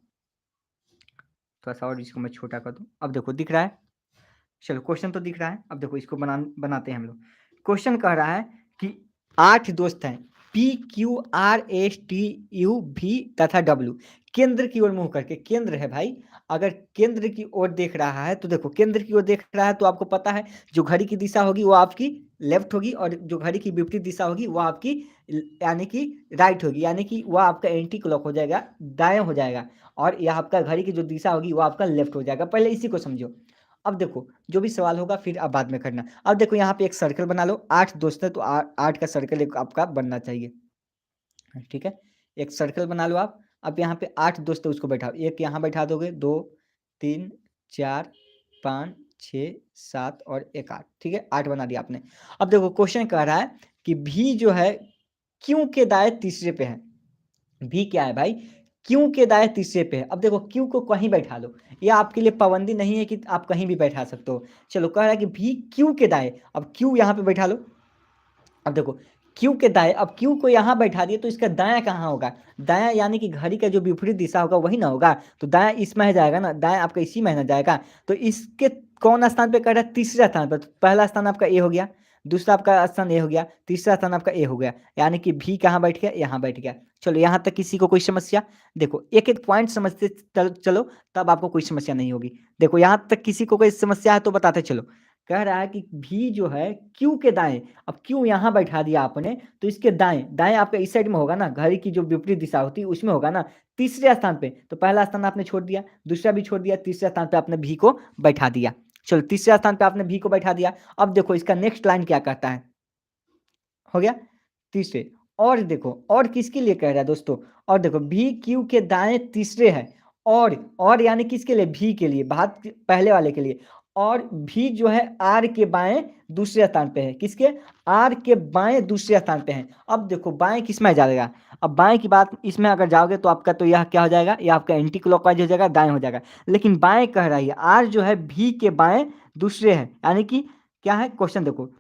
थोड़ा सा और इसको मैं छोटा कर दूँ। अब देखो दिख रहा है, चलो क्वेश्चन तो दिख रहा है। अब देखो इसको बनाते हैं हम लोग। क्वेश्चन कह रहा है कि 8 दोस्त हैं, P Q R S T U भी तथा डब्ल्यू, केंद्र की ओर मुंह करके, केंद्र है भाई, अगर केंद्र की ओर देख रहा है तो देखो केंद्र की ओर देख रहा है तो आपको पता है जो घड़ी की दिशा होगी वो आपकी लेफ्ट होगी, और जो घड़ी की विपरीत दिशा होगी वो आपकी यानी कि राइट होगी, यानी कि वह आपका एंटी क्लॉक हो जाएगा, दाएं हो जाएगा, और यह आपका घड़ी की जो दिशा होगी वो आपका लेफ्ट हो जाएगा। पहले इसी को समझो। अब देखो जो भी सवाल होगा फिर आप बाद में करना। अब देखो यहाँ पे एक सर्कल बना लो, 8 दोस्त है तो 8 का सर्कल एक आपका बनना चाहिए, ठीक है। एक सर्कल बना लो आप। अब यहाँ पे 8 दोस्त है उसको बैठाओ, एक यहाँ बैठा दोगे, 2 3 4 5 6 7 और एक 8, ठीक है, 8 बना दिया आपने। अब देखो क्वेश्चन कह रहा है कि भी जो है क्यों के दाएं तीसरे पे है, भी क्या है भाई, क्यों के दाएं तीसरे पे है। अब देखो क्यों को कहीं बैठा लो, ये आपके लिए पाबंदी नहीं है कि आप कहीं भी बैठा सकते हो। चलो कह रहा है कि भी क्यों के दाएं, अब क्यों यहाँ पे बैठा लो। अब देखो क्यू के दाएं, अब क्यू को यहाँ बैठा दिए तो इसका दायां कहाँ होगा, दायां यानी कि घड़ी का जो विपरीत दिशा होगा वही ना होगा, तो दायां इसमें ही जाएगा ना, दायां आपका इसी में ना जाएगा। तो इसके कौन स्थान पे कर रहा है, तीसरा स्थान पर। तो पहला स्थान आपका ए हो गया, दूसरा आपका स्थान ए हो गया, तीसरा स्थान आपका ए हो गया, यानी कि भी कहाँ बैठ गया, यहाँ बैठ गया। चलो यहाँ तक किसी को कोई समस्या, देखो एक एक पॉइंट समझते चलो, तब आपको कोई समस्या नहीं होगी। देखो यहाँ तक किसी को कोई समस्या है तो बताते चलो। कह रहा है कि भी जो है क्यू के दाएं, अब क्यू यहाँ बैठा दिया आपने तो इसके दाएं, दाएं आपका इस साइड में होगा ना, घड़ी की जो विपरीत दिशा होती है उसमें होगा ना, तीसरे स्थान पे। तो पहला स्थान आपने छोड़ दिया, दूसरा भी छोड़ दिया, तीसरे स्थान पे आपने भी को बैठा दिया। चलो तीसरे स्थान पे आपने भी को बैठा दिया। अब देखो इसका नेक्स्ट लाइन क्या कहता है, हो गया तीसरे। और देखो और किसके लिए कह रहा है दोस्तों, और देखो भी क्यू के दाएं तीसरे है, और यानी किसके लिए, भी के लिए, बात पहले वाले के लिए। और भी जो है आर के बाएं दूसरे स्थान पे है, किसके, आर के बाएं दूसरे स्थान पे है। अब देखो बाएं किस में जाएगा, अब बाएं की बात इसमें अगर जाओगे तो आपका तो यह क्या हो जाएगा, यह आपका एंटी क्लॉकवाइज हो जाएगा, दाएं हो जाएगा। लेकिन बाएं कह रहा है आर जो है भी के बाएं दूसरे है, यानी कि क्या है, क्वेश्चन देखो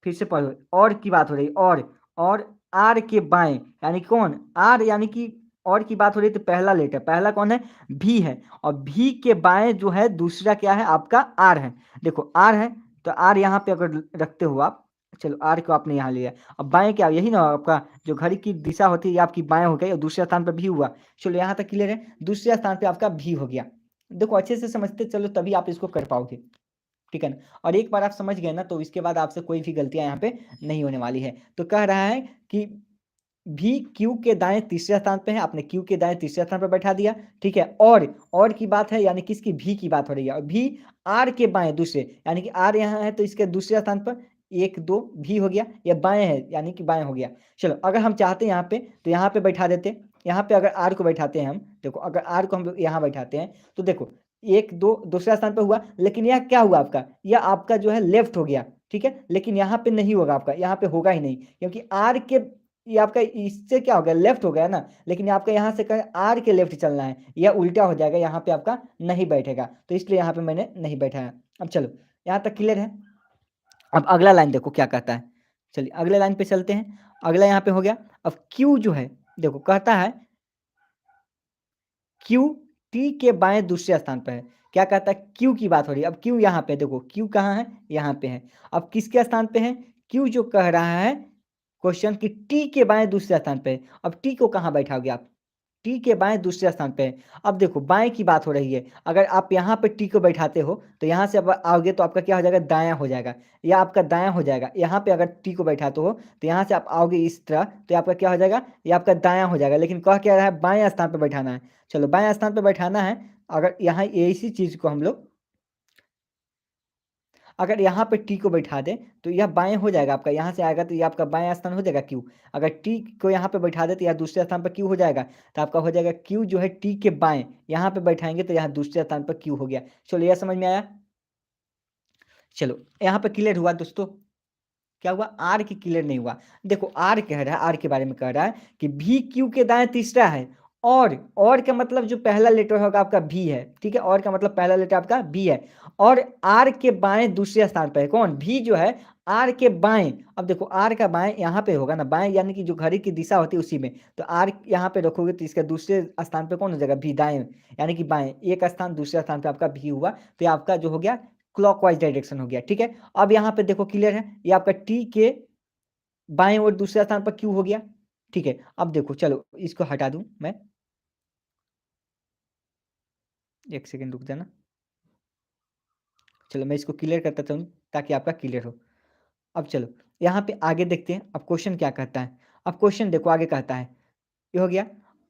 फिर से पढ़ो, और की बात हो रही, और आर के बाएं यानी कौन, आर यानी कि और की बात हो रही तो पहला लेटर, पहला कौन है, भी है, और भी के बाएं जो है दूसरा क्या है आपका आर है। देखो आर है, तो आर यहाँ पे अगर रखते हो आप, चलो आर को आपने यहाँ लिया, अब बाएं क्या यही ना आपका जो घड़ी की दिशा होती है ये आपकी बाएं हो गई और दूसरे स्थान पर भी हुआ। चलो यहाँ तक क्लियर है, दूसरे स्थान पे आपका भी हो गया। देखो अच्छे से समझते चलो तभी आप इसको कर पाओगे, ठीक है ना। और एक बार आप समझ गए ना तो इसके बाद आपसे कोई भी गलतियां यहाँ पे नहीं होने वाली है। तो कह रहा है कि भी क्यू के दाएं तीसरे स्थान पे है, आपने क्यू के दाएं तीसरे स्थान पर बैठा दिया, ठीक है। और की बात है, यानी किसकी, भी की बात हो रही है, और भी आर के बाएं दूसरे, यानी कि आर यहाँ है तो इसके दूसरे स्थान पर एक दो भी हो गया, या बाएं है यानी कि बाएं हो गया। चलो अगर हम चाहते हैं यहाँ पे तो यहाँ पे बैठा देते, यहाँ पे अगर आर को बैठाते हैं हम, देखो अगर आर को हम यहाँ बैठाते हैं तो देखो एक दो दूसरा स्थान पर हुआ, लेकिन यह क्या हुआ आपका, यह आपका जो है लेफ्ट हो गया, ठीक है। लेकिन यहाँ पे नहीं होगा आपका, यहाँ पे होगा ही नहीं, क्योंकि आर के ये आपका इससे क्या हो गया, लेफ्ट हो गया ना। लेकिन आपका यहाँ से कहें आर के लेफ्ट चलना है, यह उल्टा हो जाएगा, यहाँ पे आपका नहीं बैठेगा, तो इसलिए यहाँ पे मैंने नहीं बैठाया। अब चलो यहाँ तक क्लियर है। अब अगला लाइन देखो क्या कहता है, चलिए अगले लाइन पे चलते हैं। अगला यहाँ पे हो गया। अब क्यू जो है देखो कहता है क्यू टी के बाएं दूसरे स्थान पर है। क्या कहता है, क्यू की बात हो रही है। अब क्यू यहाँ पे देखो, क्यू कहाँ है, यहाँ पे है। अब किसके स्थान पे है, क्यू जो कह रहा है क्वेश्चन की टी के बाएं दूसरे स्थान पे है। अब टी को कहाँ बैठाओगे आप, टी के बाएं दूसरे स्थान पे है। अब देखो बाएं की बात हो रही है, अगर आप यहाँ पे टी को बैठाते हो तो यहाँ से अब आओगे तो आपका क्या हो जाएगा, दायां हो जाएगा, या आपका दायां हो जाएगा। यहाँ पे अगर टी को बैठाते हो तो यहाँ से आप आओगे इस तरह, तो आपका क्या हो जाएगा, ये आपका दायां हो जाएगा। लेकिन कह क्या रहा है, बाएं स्थान पे बैठाना है। चलो बाएं स्थान पे बैठाना है। अगर यहाँ इसी चीज को हम लोग अगर यहाँ पे टी को बैठा दें तो यह बाएं हो जाएगा आपका, यहाँ से आएगा तो ये आपका बाएं स्थान हो जाएगा क्यू। अगर टी को यहाँ पे बैठा दे तो यह दूसरे स्थान पर क्यू हो जाएगा, तो आपका हो जाएगा क्यू जो है टी के बाएं, यहाँ पे बैठाएंगे तो यहाँ दूसरे स्थान पर क्यू हो गया। चलो यह समझ में आया। चलो यहाँ पे क्लियर हुआ दोस्तों। क्या हुआ, आर की क्लियर नहीं हुआ। देखो आर कह रहा है, आर के बारे में कह रहा है कि भी क्यू के दाएं तीसरा है, और का मतलब जो पहला लेटर होगा आपका भी है, ठीक है। और का मतलब पहला लेटर आपका भी है, और आर के बाएं दूसरे स्थान पर है कौन, भी जो है आर के बाएं। अब देखो आर का बाएं यहाँ पे होगा ना, बाएं यानी कि जो घड़ी की दिशा होती है उसी में, तो आर यहाँ पे रखोगे तो इसका दूसरे स्थान पे कौन हो जाएगा, भी, दाएं यानी कि बाएं, एक स्थान दूसरे स्थान पे आपका भी हुआ, तो ये आपका जो हो गया क्लॉकवाइज डायरेक्शन हो गया, ठीक है। अब यहाँ पे देखो क्लियर है, ये आपका टी के बाएं और दूसरे स्थान पर क्यू हो गया, ठीक है। अब देखो चलो इसको हटा दूं मैं, एक सेकेंड रुक जाना। चलो मैं इसको क्लियर करता चलूँ ताकि आपका क्लियर हो। अब चलो यहाँ पे आगे देखते हैं, अब क्वेश्चन क्या कहता है। अब क्वेश्चन देखो आगे कहता है, ये हो गया,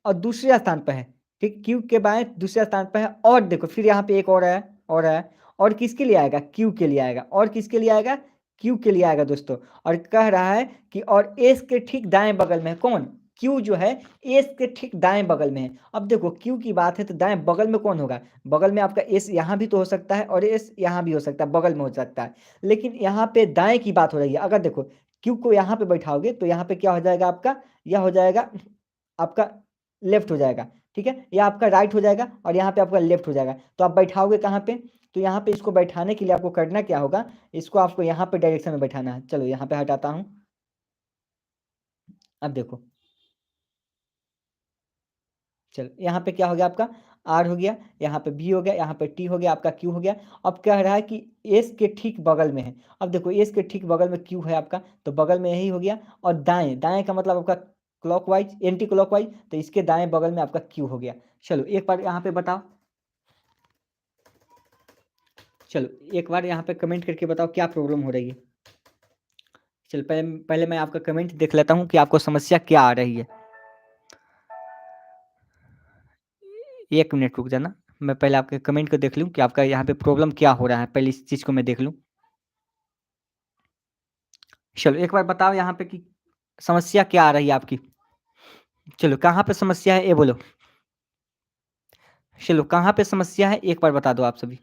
और दूसरे स्थान पर है, ठीक, क्यू के बाएं दूसरे स्थान पर है। और देखो फिर यहाँ पे एक और है, और है, और किसके लिए आएगा, क्यू के लिए आएगा, और किसके लिए आएगा, क्यू के लिए आएगा दोस्तों। और कह रहा है कि और एस के ठीक दाएं बगल में है कौन, क्यू जो है एस के ठीक दाएं बगल में है। अब देखो क्यू की बात है तो दाएं बगल में कौन होगा, बगल में आपका एस यहाँ भी तो हो सकता है और एस यहाँ भी हो सकता है, बगल में हो सकता है। लेकिन यहाँ पे दाएं की बात हो रही है। अगर देखो क्यू को यहाँ पे बैठाओगे तो यहाँ पे क्या हो जाएगा आपका, यह हो जाएगा आपका लेफ्ट हो जाएगा, ठीक है। या आपका राइट हो जाएगा और यहाँ पे आपका लेफ्ट हो जाएगा। तो आप बैठाओगे कहाँ पे, तो यहाँ पे इसको बैठाने के लिए आपको करना क्या होगा, इसको आपको यहाँ पे डायरेक्शन में बैठाना है। चलो यहाँ पे हटाता हूँ। अब देखो चलो यहाँ पे क्या हो गया आपका, आर हो गया, यहाँ पे बी हो गया, यहाँ पे टी हो गया, आपका क्यू हो गया। अब कह रहा है कि एस के ठीक बगल में है। अब देखो एस के ठीक बगल में क्यू है आपका, तो बगल में यही हो गया। और दाएं, दाएं का मतलब आपका क्लॉकवाइज, एंटी क्लॉकवाइज, तो इसके दाएं बगल में आपका क्यू हो गया। चलो एक बार यहाँ पे बताओ, चलो एक बार यहाँ पे कमेंट करके बताओ क्या प्रॉब्लम हो रही है। चलो पहले पहले मैं आपका कमेंट देख लेता हूँ कि आपको समस्या क्या आ रही है। एक मिनट रुक जाना, मैं पहले आपके कमेंट को देख लूँ कि आपका यहाँ पे प्रॉब्लम क्या हो रहा है, पहले इस चीज़ को मैं देख लूँ। चलो एक बार बताओ यहाँ पे कि समस्या क्या आ रही है आपकी। चलो कहाँ पे समस्या है ये बोलो। चलो कहाँ पे समस्या है एक बार बता दो आप सभी।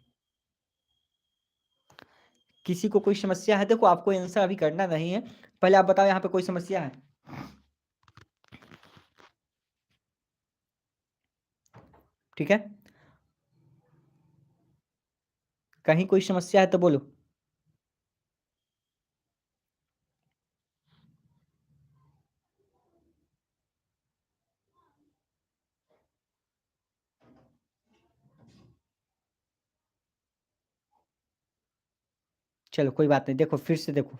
किसी को कोई समस्या है, देखो आपको आंसर अभी करना नहीं है, पहले आप बताओ यहाँ पे कोई समस्या है। ठीक है, कहीं कोई समस्या है तो बोलो। चलो कोई बात नहीं, देखो फिर से देखो,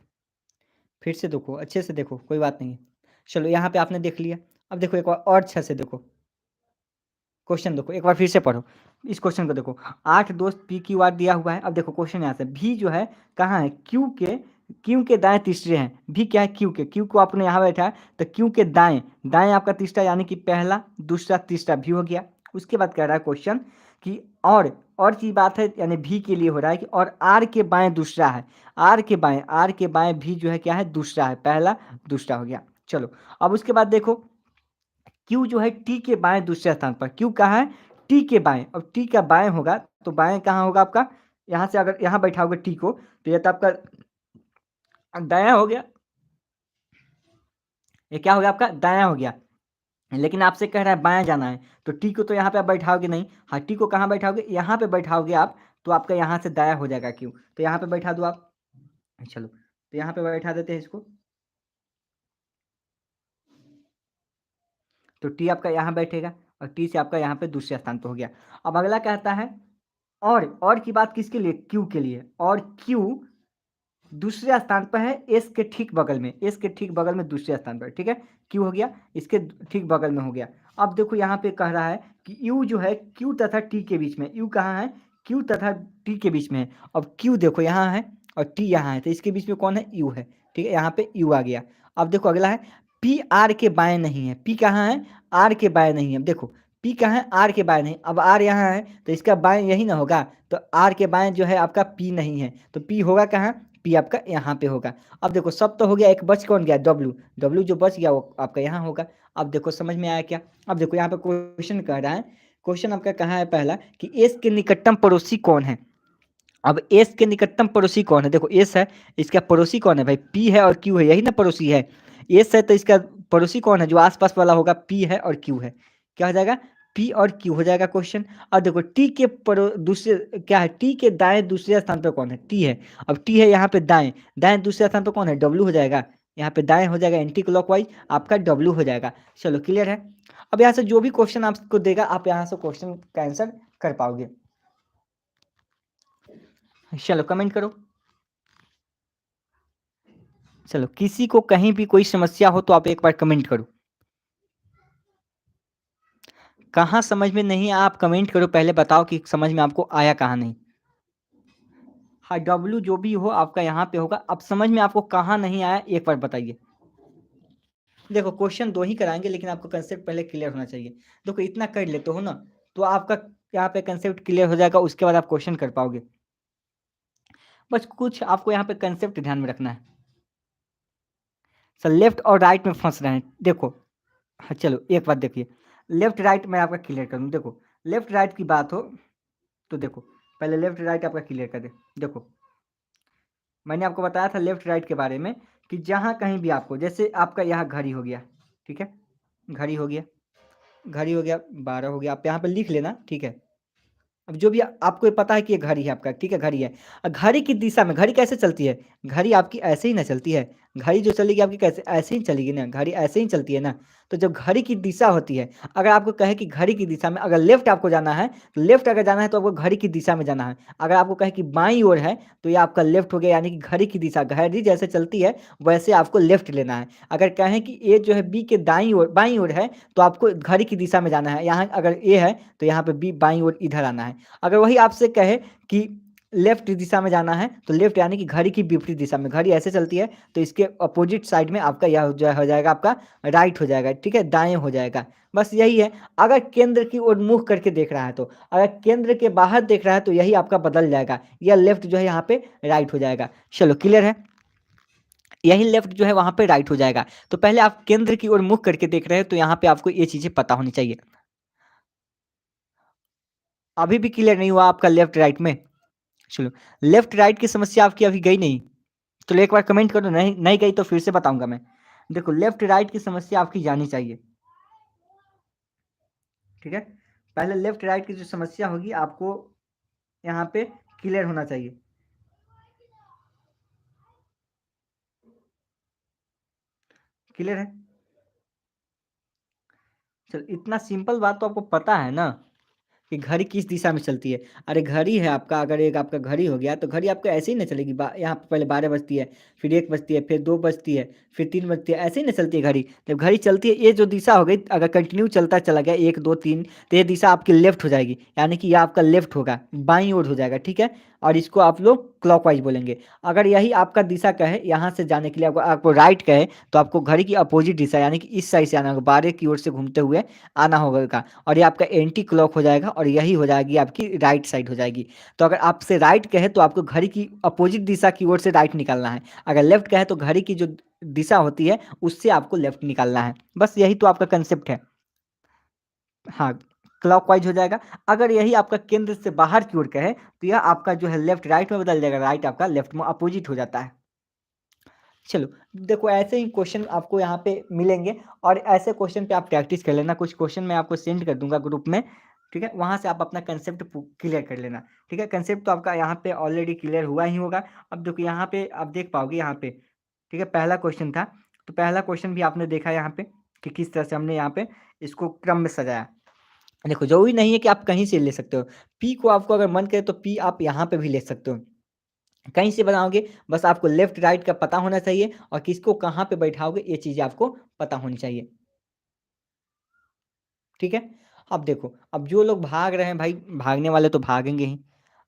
फिर से देखो, अच्छे से देखो, कोई बात नहीं है। चलो यहाँ पे आपने देख लिया, अब देखो एक बार और अच्छे से देखो, क्वेश्चन देखो, एक बार फिर से पढ़ो इस क्वेश्चन को देखो। 8 दोस्त पी क्यू आर दिया हुआ है। अब देखो क्वेश्चन यहाँ से, भी जो है कहाँ है, क्यू के दाएं तीसरे हैं। भी क्या है, क्यू को आपने यहाँ बैठा है, तो क्यू के दाएं, दाएं आपका तीसरा, यानी कि पहला दूसरा तीसरा भी हो गया। उसके बाद कह रहा है क्वेश्चन कि और चीज बात है, यानी भी के लिए हो रहा है कि और आर के बाएं दूसरा है, आर के बाएं भी जो है क्या है, दूसरा है, पहला दूसरा हो गया। चलो अब उसके बाद देखो, क्यू जो है टी के बाएं दूसरे स्थान पर, क्यू कहाँ है, टी के बाएं। अब टी का बाएं होगा तो बाएं कहाँ होगा आपका, यहाँ से अगर यहाँ बैठाओगे टी को तो ये तो आपका दायां हो गया, ये क्या हो गया आपका, दायां हो गया। लेकिन आपसे कह रहा है बायां जाना है, तो टी को तो यहाँ पे आप बैठाओगे नहीं, हाँ टी को कहाँ बैठाओगे, यहाँ पे बैठाओगे आप, तो आपका यहाँ से दायां हो जाएगा क्यू, तो यहाँ पे बैठा दो आप। चलो तो यहाँ पे बैठा देते हैं इसको, तो टी आपका यहाँ बैठेगा और टी से आपका यहाँ पे दूसरे स्थान पे हो गया। अब अगला कहता है और की बात किसके लिए, क्यू के लिए, और क्यू दूसरे स्थान पर है एस के ठीक बगल में, एस के ठीक बगल में दूसरे स्थान पर, ठीक है, क्यू हो गया, इसके ठीक बगल में हो गया। अब देखो यहाँ पे कह रहा है कि यू जो है क्यू तथा टी के बीच में, यू कहाँ है, क्यू तथा टी के बीच में है। अब क्यू देखो यहाँ है और टी यहाँ है, तो इसके बीच में कौन है, यू है, ठीक है, यहाँ पे यू आ गया। अब देखो अगला है, पी आर के बाएं नहीं है, पी कहाँ है, आर के बाएं नहीं है। अब देखो पी कहाँ है, आर के बाएं नहीं, अब आर यहाँ है तो इसका बाएं यही ना होगा, तो आर के बाएं जो है आपका पी नहीं है, तो पी होगा कहाँ, पी आपका यहाँ पे होगा। अब देखो सब तो हो गया, एक बच कौन गया, डब्ल्यू, डब्ल्यू जो बच गया वो आपका यहाँ होगा। अब देखो समझ में आया क्या। अब देखो यहाँ पे क्वेश्चन कह रहा है, क्वेश्चन आपका कहाँ है पहला, कि एस के निकटतम पड़ोसी कौन है। अब एस के निकटतम पड़ोसी कौन है, देखो एस है, इसका पड़ोसी कौन है भाई, पी है और क्यू है, यही ना पड़ोसी है। एस है तो इसका पड़ोसी कौन है, जो आसपास वाला होगा, पी है और क्यू है, क्या हो जाएगा, पी और क्यू हो जाएगा क्वेश्चन। अब देखो टी के दूसरे क्या है, टी के दाएं दूसरे स्थान पर कौन है, टी है। अब टी है यहाँ पे दाएं, दाएं दूसरे स्थान पर कौन है, डब्ल्यू हो जाएगा, यहाँ पे दाएं हो जाएगा, एंटी क्लॉकवाइज आपका डब्ल्यू हो जाएगा। चलो क्लियर है। अब यहाँ से जो भी क्वेश्चन आपको देगा, आप यहाँ से क्वेश्चन का आंसर कर पाओगे। चलो कमेंट करो। चलो किसी को कहीं भी कोई समस्या हो तो आप एक बार कमेंट करो, कहाँ समझ में नहीं आया आप कमेंट करो, पहले बताओ कि समझ में आपको आया कहाँ नहीं। हाँ डब्ल्यू जो भी हो आपका यहाँ पे होगा। अब समझ में आपको कहाँ नहीं आया एक बार बताइए। देखो क्वेश्चन दो ही कराएंगे, लेकिन आपको कंसेप्ट पहले क्लियर होना चाहिए। देखो इतना कर लेते हो ना, तो आपका यहाँ पे कंसेप्ट क्लियर हो जाएगा, उसके बाद आप क्वेश्चन कर पाओगे। बस कुछ आपको यहाँ पे कंसेप्ट ध्यान में रखना है। सर लेफ्ट और राइट में फंस रहे हैं, देखो हाँ चलो एक बात देखिए, लेफ्ट राइट मैं आपका क्लियर करूँ। देखो लेफ्ट राइट की बात हो तो देखो पहले लेफ्ट राइट आपका क्लियर कर दे। देखो मैंने आपको बताया था लेफ्ट राइट के बारे में, कि जहाँ कहीं भी आपको, जैसे आपका यहाँ घड़ी हो गया, ठीक है, घड़ी हो गया, घड़ी हो गया, 12 हो गया, आप यहाँ पे लिख लेना, ठीक है। अब जो भी आपको ये पता है कि ये घड़ी है आपका, ठीक है, घड़ी है। घड़ी की दिशा में, घड़ी कैसे चलती है, घड़ी आपकी ऐसे ही ना चलती है, घड़ी जो चलेगी आपकी कैसे, ऐसे ही चलेगी ना, घड़ी ऐसे ही चलती है ना। तो जब घड़ी की दिशा होती है, अगर आपको कहे कि घड़ी की दिशा में अगर लेफ्ट आपको जाना है, तो लेफ्ट अगर जाना है तो आपको घड़ी की दिशा में जाना है। अगर आपको कहे कि बाईं ओर है, तो ये आपका लेफ्ट हो गया, यानी कि घड़ी की दिशा, घड़ी जैसे चलती है वैसे आपको लेफ्ट लेना है। अगर कहें कि ए जो है बी के दाईं ओर, बाईं ओर है, तो आपको घड़ी की दिशा में जाना है। यहाँ अगर ए है तो यहाँ पे बी बाईं ओर इधर आना है। अगर वही आपसे कहे कि लेफ्ट दिशा में जाना है, तो लेफ्ट यानी कि घड़ी की विपरीत दिशा में, घड़ी ऐसे चलती है तो इसके अपोजिट साइड में आपका यह हो जाएगा आपका राइट हो जाएगा, ठीक है, दाएं हो जाएगा। बस यही है। अगर केंद्र की ओर मुख करके देख रहा है, तो अगर केंद्र के बाहर देख रहा है तो यही आपका बदल जाएगा, यह लेफ्ट जो है यहाँ पे राइट हो जाएगा। चलो क्लियर है, यही लेफ्ट जो है वहां पे राइट हो जाएगा। तो पहले आप केंद्र की ओर मुख करके देख रहे हैं, तो यहाँ पे आपको ये चीजें पता होनी चाहिए। अभी भी क्लियर नहीं हुआ आपका लेफ्ट राइट में। चलो लेफ्ट राइट की समस्या आपकी अभी गई नहीं, चलो एक बार कमेंट करो, नहीं नहीं गई तो फिर से बताऊंगा मैं। देखो लेफ्ट राइट की समस्या आपकी जानी चाहिए, ठीक है। पहले लेफ्ट राइट की जो समस्या होगी आपको यहाँ पे क्लियर होना चाहिए। क्लियर है, चलो इतना सिंपल बात तो आपको पता है ना। कि घड़ी किस दिशा में चलती है। अरे घड़ी है आपका, अगर एक आपका घड़ी हो गया तो घड़ी आपको ऐसे ही ना चलेगी। यहाँ पे पहले 12 बजती है, फिर 1 बजती है, फिर 2 बजती है, फिर 3 बजती है, ऐसे ही ना चलती है घड़ी। जब घड़ी चलती है, ये जो दिशा हो गई, अगर कंटिन्यू चलता चला गया 1 2 3, तो ये दिशा आपकी लेफ्ट हो जाएगी, यानी कि ये आपका लेफ्ट होगा, बाईं ओर हो जाएगा, ठीक है। और इसको आप लोग क्लॉकवाइज बोलेंगे। अगर यही आपका दिशा कहे यहाँ से जाने के लिए, आपको राइट कहे, तो आपको घड़ी की अपोजिट दिशा यानी कि इस साइड से आना होगा, 12 की ओर से घूमते हुए आना होगा। और ये आपका एंटी क्लॉक हो जाएगा और यही हो जाएगी आपकी राइट साइड हो जाएगी। तो अगर आपसे राइट कहे तो आपको घड़ी की अपोजिट दिशा की ओर से राइट निकालना है। अगर लेफ्ट कहे तो घड़ी की जो दिशा होती है उससे आपको लेफ्ट निकालना है। बस यही तो आपका कंसेप्ट है। हाँ, क्लॉकवाइज हो जाएगा। अगर यही आपका केंद्र से बाहर की ओर कहे तो यह आपका जो है लेफ्ट राइट में बदल जाएगा, राइट आपका लेफ्ट में अपोजिट हो जाता है। चलो, देखो ऐसे ही क्वेश्चन आपको यहाँ पे मिलेंगे और ऐसे क्वेश्चन पे आप प्रैक्टिस कर लेना। कुछ क्वेश्चन मैं आपको सेंड कर दूंगा ग्रुप में, ठीक है। वहां से आप अपना कंसेप्ट क्लियर कर लेना, ठीक है। कंसेप्ट तो आपका यहाँ पे ऑलरेडी क्लियर हुआ ही होगा। अब देखो यहाँ पे आप देख पाओगे यहाँ पे, ठीक है। पहला क्वेश्चन था, तो पहला क्वेश्चन भी आपने देखा यहाँ पे कि किस तरह से हमने यहाँ पे इसको क्रम में सजाया। देखो, जरूरी नहीं है कि आप कहीं से ले सकते हो। पी को आपको अगर मन करे तो पी आप यहाँ पे भी ले सकते हो, कहीं से बनाओगे। बस आपको लेफ्ट राइट का पता होना चाहिए और किसको कहाँ पे बैठाओगे ये चीज़ें आपको पता होनी चाहिए, ठीक है। अब देखो, अब जो लोग भाग रहे हैं भाई, भागने वाले तो भागेंगे ही।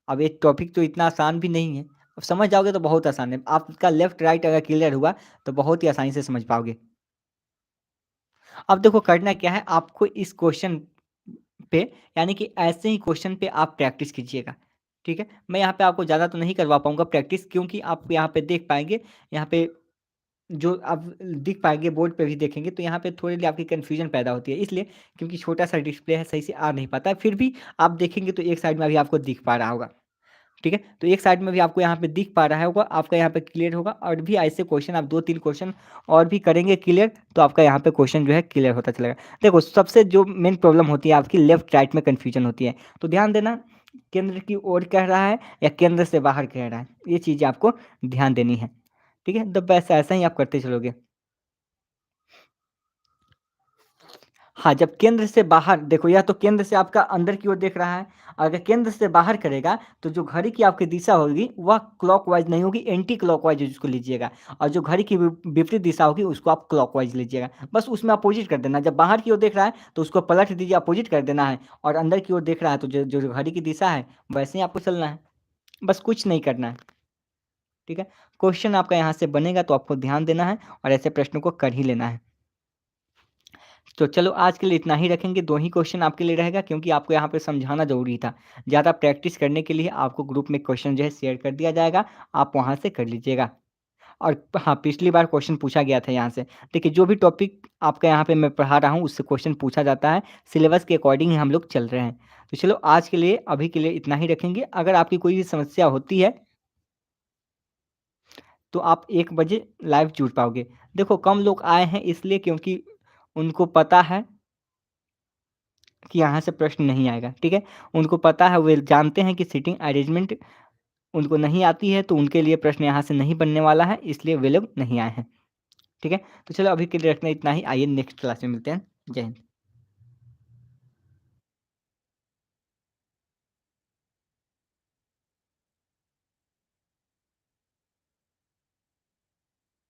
अब ये टॉपिक तो इतना आसान भी नहीं है, अब समझ जाओगे तो बहुत आसान है। आपका लेफ्ट राइट अगर क्लियर हुआ तो बहुत ही आसानी से समझ पाओगे। अब देखो, करना क्या है आपको इस क्वेश्चन पे, यानी कि ऐसे ही क्वेश्चन पे आप प्रैक्टिस कीजिएगा, ठीक है। मैं यहाँ पे आपको ज़्यादा तो नहीं करवा पाऊंगा प्रैक्टिस, क्योंकि आप यहाँ पे देख पाएंगे, यहाँ पे जो आप दिख पाएंगे बोर्ड पे भी देखेंगे तो यहाँ पे थोड़ी सी आपकी कन्फ्यूजन पैदा होती है, इसलिए क्योंकि छोटा सा डिस्प्ले है, सही से आ नहीं पाता है। फिर भी आप देखेंगे तो एक साइड में अभी आपको दिख पा रहा होगा, ठीक है। तो एक साइड में भी आपको यहाँ पे दिख पा रहा होगा, आपका यहाँ पे क्लियर होगा। और भी ऐसे क्वेश्चन आप 2 3 क्वेश्चन और भी करेंगे क्लियर, तो आपका यहाँ पे क्वेश्चन जो है क्लियर होता चलेगा। देखो, सबसे जो मेन प्रॉब्लम होती है आपकी लेफ्ट राइट में कन्फ्यूजन होती है, तो ध्यान देना, केंद्र की ओर कह रहा है या केंद्र से बाहर कह रहा है, ये चीज़ें आपको ध्यान देनी है, ठीक है। तो बस ऐसा ही आप करते चलोगे। हाँ, जब केंद्र से बाहर देखो, या तो केंद्र से आपका अंदर की ओर देख रहा है, अगर केंद्र से बाहर करेगा तो जो घड़ी की आपकी दिशा होगी वह क्लॉकवाइज नहीं होगी, एंटी क्लॉकवाइज उसको लीजिएगा। और जो घड़ी की विपरीत दिशा होगी उसको आप क्लॉकवाइज लीजिएगा। बस उसमें अपोजिट कर देना, जब बाहर की ओर देख रहा है तो उसको पलट दीजिए, अपोजिट कर देना है। और अंदर की ओर देख रहा है तो जो जो घड़ी की दिशा है वैसे ही आपको चलना है, बस कुछ नहीं करना है, ठीक है। क्वेश्चन आपका यहाँ से बनेगा तो आपको ध्यान देना है और ऐसे प्रश्नों को कर ही लेना है। तो चलो, आज के लिए इतना ही रखेंगे। 2 ही क्वेश्चन आपके लिए रहेगा, क्योंकि आपको यहाँ पे समझाना ज़रूरी था। ज़्यादा प्रैक्टिस करने के लिए आपको ग्रुप में क्वेश्चन जो है शेयर कर दिया जाएगा, आप वहाँ से कर लीजिएगा। और हाँ, पिछली बार क्वेश्चन पूछा गया था यहाँ से। देखिए, जो भी टॉपिक आपका यहाँ पे मैं पढ़ा रहा हूँ उससे क्वेश्चन पूछा जाता है, सिलेबस के अकॉर्डिंग ही हम लोग चल रहे हैं। तो चलो, आज के लिए अभी के लिए इतना ही रखेंगे। अगर आपकी कोई भी समस्या होती है तो आप 1 बजे लाइव जुड़ पाओगे। देखो, कम लोग आए हैं इसलिए क्योंकि उनको पता है कि यहाँ से प्रश्न नहीं आएगा, ठीक है? उनको पता है, वे जानते हैं कि सीटिंग अरेंजमेंट उनको नहीं आती है, तो उनके लिए प्रश्न यहाँ से नहीं बनने वाला है, इसलिए वे लोग नहीं आए हैं, ठीक है? तो चलो, अभी के लिए रखना इतना ही। आइए नेक्स्ट क्लास में मिलते हैं। जय हिंद।